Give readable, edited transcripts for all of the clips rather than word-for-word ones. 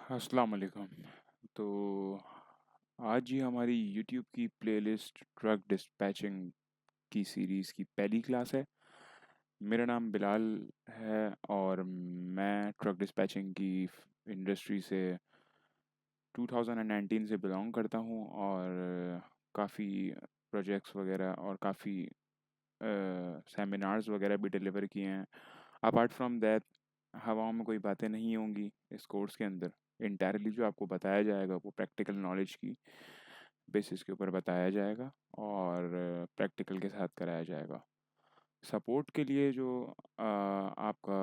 अस्सलाम वालेकुम। तो आज ही हमारी यूट्यूब की प्लेलिस्ट ट्रक डिस्पैचिंग की सीरीज़ की पहली क्लास है। मेरा नाम बिलाल है और मैं ट्रक डिस्पैचिंग की इंडस्ट्री से 2019 से बिलोंग करता हूँ और काफ़ी प्रोजेक्ट्स वगैरह और काफ़ी सेमिनार्स वगैरह भी डिलीवर किए हैं। अपार्ट फ्रॉम दैट हवाओं में कोई बातें नहीं होंगी इस कोर्स के अंदर। इंटायरली जो आपको बताया जाएगा वो प्रैक्टिकल नॉलेज की बेसिस के ऊपर बताया जाएगा और प्रैक्टिकल के साथ कराया जाएगा। सपोर्ट के लिए जो आपका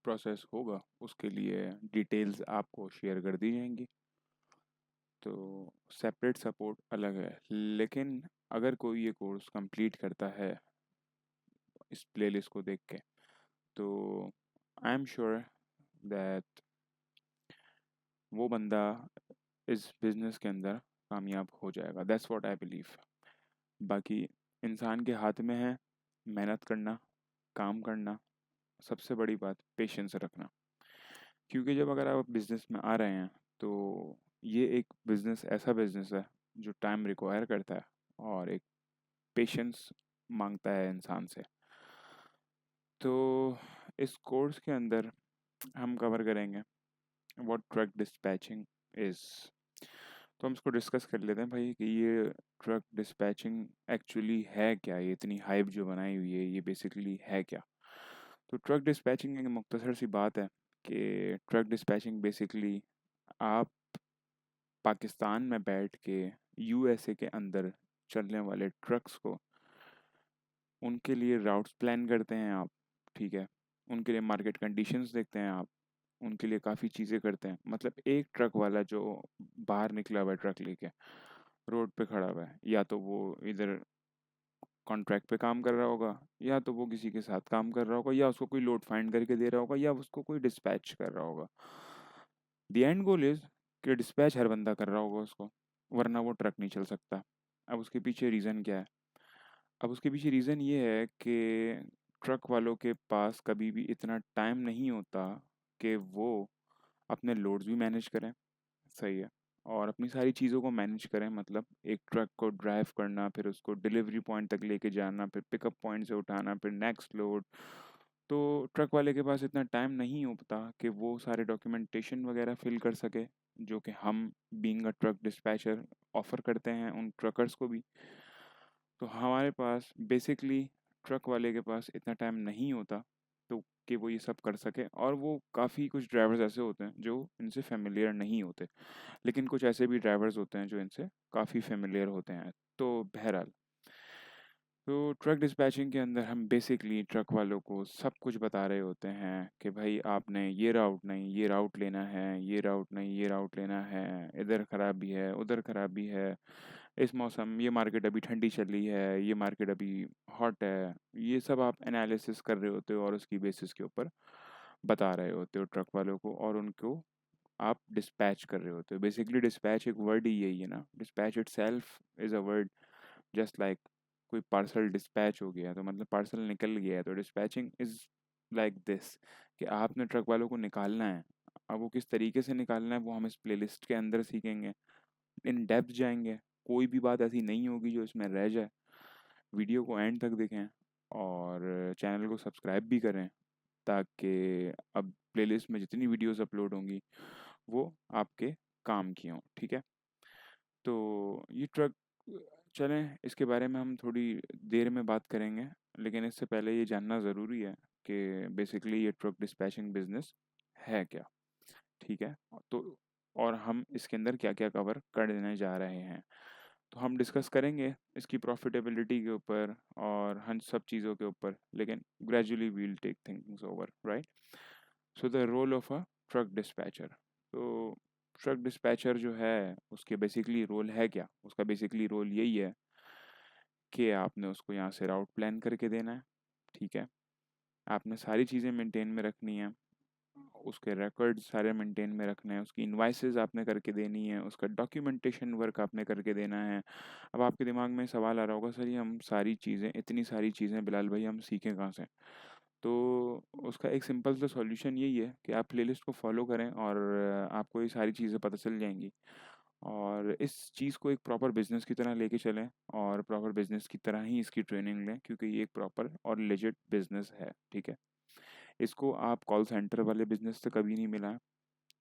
प्रोसेस होगा उसके लिए डिटेल्स आपको शेयर कर दी जाएंगी। तो सेपरेट सपोर्ट अलग है, लेकिन अगर कोई ये कोर्स कंप्लीट करता है इस प्लेलिस्ट को देख के, तो आई एम श्योर दैट वो बंदा इस बिज़नेस के अंदर कामयाब हो जाएगा। That's what I believe. बाकी इंसान के हाथ में है मेहनत करना, काम करना, सबसे बड़ी बात पेशेंस रखना। क्योंकि जब अगर आप बिज़नेस में आ रहे हैं तो ये एक बिज़नेस ऐसा बिज़नेस है जो टाइम रिक्वायर करता है और एक पेशेंस मांगता है इंसान से। तो इस कोर्स के अंदर हम कवर करेंगे व्हाट ट्रक डिस्पैचिंग इज़। तो हम इसको डिस्कस कर लेते हैं भाई कि ये ट्रक डिस्पैचिंग एक्चुअली है क्या, ये इतनी हाइप जो बनाई हुई है ये बेसिकली है क्या। तो ट्रक डिस्पैचिंग एक मुख्तसर सी बात है कि ट्रक डिस्पैचिंग बेसिकली आप पाकिस्तान में बैठ के यूएसए के अंदर चलने वाले ट्रक्स को उनके लिए राउट्स प्लान करते हैं आप, ठीक है। उनके लिए मार्केट कंडीशंस देखते हैं आप, उनके लिए काफ़ी चीज़ें करते हैं। मतलब एक ट्रक वाला जो बाहर निकला हुआ है ट्रक लेके रोड पे खड़ा हुआ है, या तो वो इधर कॉन्ट्रैक्ट पे काम कर रहा होगा, या तो वो किसी के साथ काम कर रहा होगा, या उसको कोई लोड फाइंड करके दे रहा होगा, या उसको कोई डिस्पैच कर रहा होगा। द एंड गोल इज़ कि डिस्पैच हर बंदा कर रहा होगा उसको, वरना वो ट्रक नहीं चल सकता। अब उसके पीछे रीज़न क्या है? अब उसके पीछे रीज़न ये है कि ट्रक वालों के पास कभी भी इतना टाइम नहीं होता कि वो अपने लोड्स भी मैनेज करें, सही है, और अपनी सारी चीज़ों को मैनेज करें। मतलब एक ट्रक को ड्राइव करना, फिर उसको डिलीवरी पॉइंट तक लेके जाना, फिर पिकअप पॉइंट से उठाना, फिर नेक्स्ट लोड। तो ट्रक वाले के पास इतना टाइम नहीं होता कि वो सारे डॉक्यूमेंटेशन वगैरह फिल कर सके, जो कि हम being a truck dispatcher offer करते हैं उन ट्रकर्स को भी। तो हमारे पास बेसिकली ट्रक वाले के पास इतना टाइम नहीं होता तो कि वो ये सब कर सके। और वो काफ़ी कुछ ड्राइवर्स ऐसे होते हैं जो इनसे फेमिलियर नहीं होते, लेकिन कुछ ऐसे भी ड्राइवर्स होते हैं जो इनसे काफ़ी फेमिलियर होते हैं। तो बहरहाल, तो ट्रक डिस्पैचिंग के अंदर हम बेसिकली ट्रक वालों को सब कुछ बता रहे होते हैं कि भाई आपने ये राउट नहीं, ये राउट लेना है, ये राउट नहीं, ये राउट लेना है, इधर खराबी है, उधर खराबी है, इस मौसम ये मार्केट अभी ठंडी चल रही है, ये मार्केट अभी हॉट है। ये सब आप एनालिसिस कर रहे होते हो और उसकी बेसिस के ऊपर बता रहे होते हो ट्रक वालों को, और उनको आप डिस्पैच कर रहे होते हो। बेसिकली डिस्पैच एक वर्ड ही यही है ना, dispatch itself is a word, just like कोई पार्सल डिस्पैच हो गया तो मतलब पार्सल निकल गया है। तो डिस्पैचिंग इज़ लाइक दिस कि आपने ट्रक वालों को निकालना है। अब वो किस तरीके से निकालना है वो हम इस प्लेलिस्ट के अंदर सीखेंगे, इन डेप्थ जाएंगे। कोई भी बात ऐसी नहीं होगी जो इसमें रह जाए। वीडियो को एंड तक देखें और चैनल को सब्सक्राइब भी करें, ताकि अब प्लेलिस्ट में जितनी वीडियोस अपलोड होंगी वो आपके काम की हों, ठीक है। तो ये ट्रक, चलें इसके बारे में हम थोड़ी देर में बात करेंगे, लेकिन इससे पहले ये जानना ज़रूरी है कि बेसिकली ये ट्रक डिस्पैचिंग बिज़नेस है क्या, ठीक है। तो और हम इसके अंदर क्या क्या कवर कर देने जा रहे हैं, तो हम डिस्कस करेंगे इसकी प्रॉफिटेबिलिटी के ऊपर और हम सब चीज़ों के ऊपर, लेकिन gradually will take things over, right. So the role of a truck dispatcher. तो ट्रक डिस्पैचर जो है उसके बेसिकली रोल है क्या, उसका बेसिकली रोल यही है कि आपने उसको यहाँ से राउट प्लान करके देना है, ठीक है। आपने सारी चीज़ें मेंटेन में रखनी है, उसके रिकॉर्ड सारे मेंटेन में रखने हैं, उसकी इनवाइसेस आपने करके देनी है, उसका डॉक्यूमेंटेशन वर्क आपने करके देना है। अब आपके दिमाग में सवाल आ रहा होगा, सर ये हम सारी चीज़ें, इतनी सारी चीज़ें बिलाल भाई हम सीखें कहाँ से। तो उसका एक सिंपल सा सॉल्यूशन यही है कि आप प्लेलिस्ट को फॉलो करें और आपको ये सारी चीज़ें पता चल जाएंगी। और इस चीज़ को एक प्रॉपर बिजनेस की तरह लेके चलें और प्रॉपर बिजनेस की तरह ही इसकी ट्रेनिंग लें, क्योंकि ये एक प्रॉपर और लेजिट बिजनेस है, ठीक है। इसको आप कॉल सेंटर वाले बिजनेस से कभी नहीं मिला है,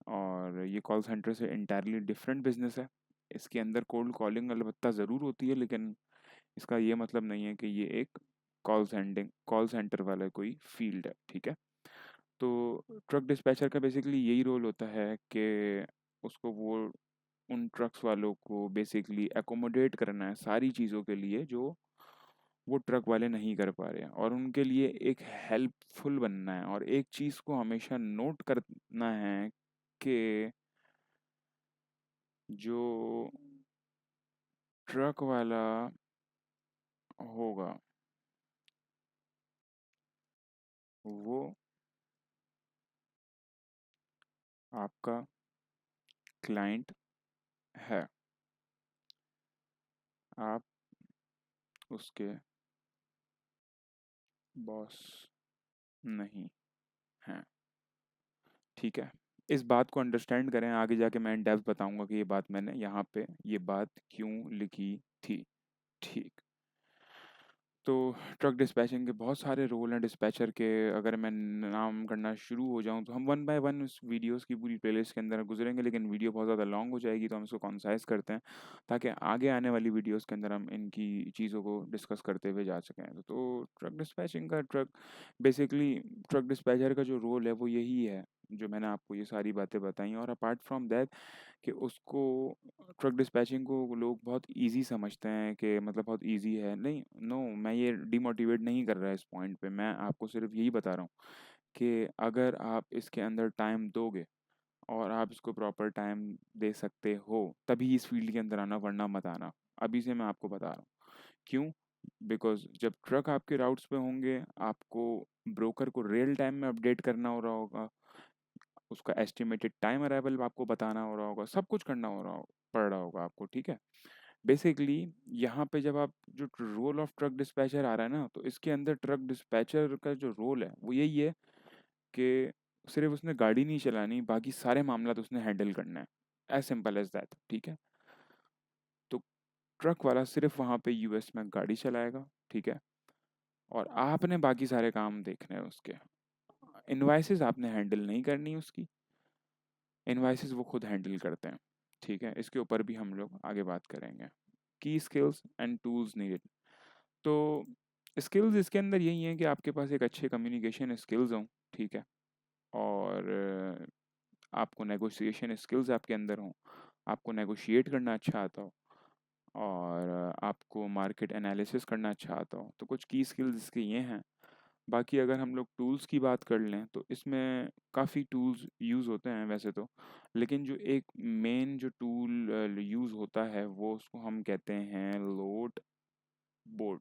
और ये कॉल सेंटर से इंटायरली डिफरेंट बिजनेस है। इसके अंदर कोल्ड कॉलिंग अलबत्ता ज़रूर होती है, लेकिन इसका ये मतलब नहीं है कि ये एक कॉल सेंटर वाला कोई फील्ड है, ठीक है। तो ट्रक डिस्पैचर का बेसिकली यही रोल होता है कि उसको वो उन ट्रक्स वालों को बेसिकली एकोमोडेट करना है सारी चीज़ों के लिए जो वो ट्रक वाले नहीं कर पा रहे हैं, और उनके लिए एक हेल्पफुल बनना है। और एक चीज़ को हमेशा नोट करना है कि जो ट्रक वाला होगा वो आपका क्लाइंट है, आप उसके बॉस नहीं हैं, ठीक है। इस बात को अंडरस्टैंड करें, आगे जाके मैं इन डेप्थ बताऊंगा कि ये बात मैंने यहाँ पे ये बात क्यों लिखी थी, ठीक। तो ट्रक डिस्पैचिंग के बहुत सारे रोल हैं डिस्पैचर के। अगर मैं नाम करना शुरू हो जाऊं तो हम वन बाय वन उस वीडियोस की पूरी प्लेलिस्ट के अंदर गुजरेंगे, लेकिन वीडियो बहुत ज़्यादा लॉन्ग हो जाएगी, तो हम इसको कॉन्साइज करते हैं ताकि आगे आने वाली वीडियोस के अंदर हम इनकी चीज़ों को डिस्कस करते हुए जा सकें। तो ट्रक डिस्पैचिंग का बेसिकली ट्रक डिस्पैचर का जो रोल है वो यही है, जो मैंने आपको ये सारी बातें बताई। और अपार्ट फ्रॉम दैट कि उसको ट्रक डिस्पैचिंग को लोग बहुत इजी समझते हैं कि मतलब बहुत इजी है, नहीं, नो, मैं ये डिमोटिवेट नहीं कर रहा है इस पॉइंट पे। मैं आपको सिर्फ यही बता रहा हूँ कि अगर आप इसके अंदर टाइम दोगे और आप इसको प्रॉपर टाइम दे सकते हो तभी इस फील्ड के अंदर आना, वरना मत आना। अभी से मैं आपको बता रहा हूँ क्यों। बिकॉज जब ट्रक आपके राउट्स पे होंगे, आपको ब्रोकर को रियल टाइम में अपडेट करना हो रहा होगा, उसका एस्टिमेटेड टाइम अराइवल आपको बताना हो रहा होगा, सब कुछ करना पड़ रहा होगा आपको, ठीक है। बेसिकली यहाँ पे जब आप जो रोल ऑफ ट्रक डिस्पैचर आ रहा है ना, तो इसके अंदर ट्रक डिस्पैचर का जो रोल है वो यही है कि सिर्फ उसने गाड़ी नहीं चलानी, बाकी सारे मामला तो उसने हैंडल करना है, एज सिंपल एज दैट, ठीक है। तो ट्रक वाला सिर्फ वहाँ पे यूएस में गाड़ी चलाएगा, ठीक है, और आपने बाकी सारे काम देखने हैं उसके। इनवाइसेस आपने हैंडल नहीं करनी उसकी, इनवाइसेस वो खुद हैंडल करते हैं, ठीक है। इसके ऊपर भी हम लोग आगे बात करेंगे। की स्किल्स एंड टूल्स नीडेड। तो स्किल्स इसके अंदर यही है कि आपके पास एक अच्छे कम्युनिकेशन स्किल्स हों, ठीक है, और आपको नेगोशिएशन स्किल्स आपके अंदर हों, आपको नेगोशिएट करना अच्छा आता हो, और आपको मार्केट एनालिसिस करना अच्छा आता हो। तो कुछ की स्किल्स इसके ये हैं। बाकी अगर हम लोग टूल्स की बात कर लें तो इसमें काफ़ी टूल्स यूज़ होते हैं वैसे तो, लेकिन जो एक मेन जो टूल यूज़ होता है वो उसको हम कहते हैं लोड बोर्ड,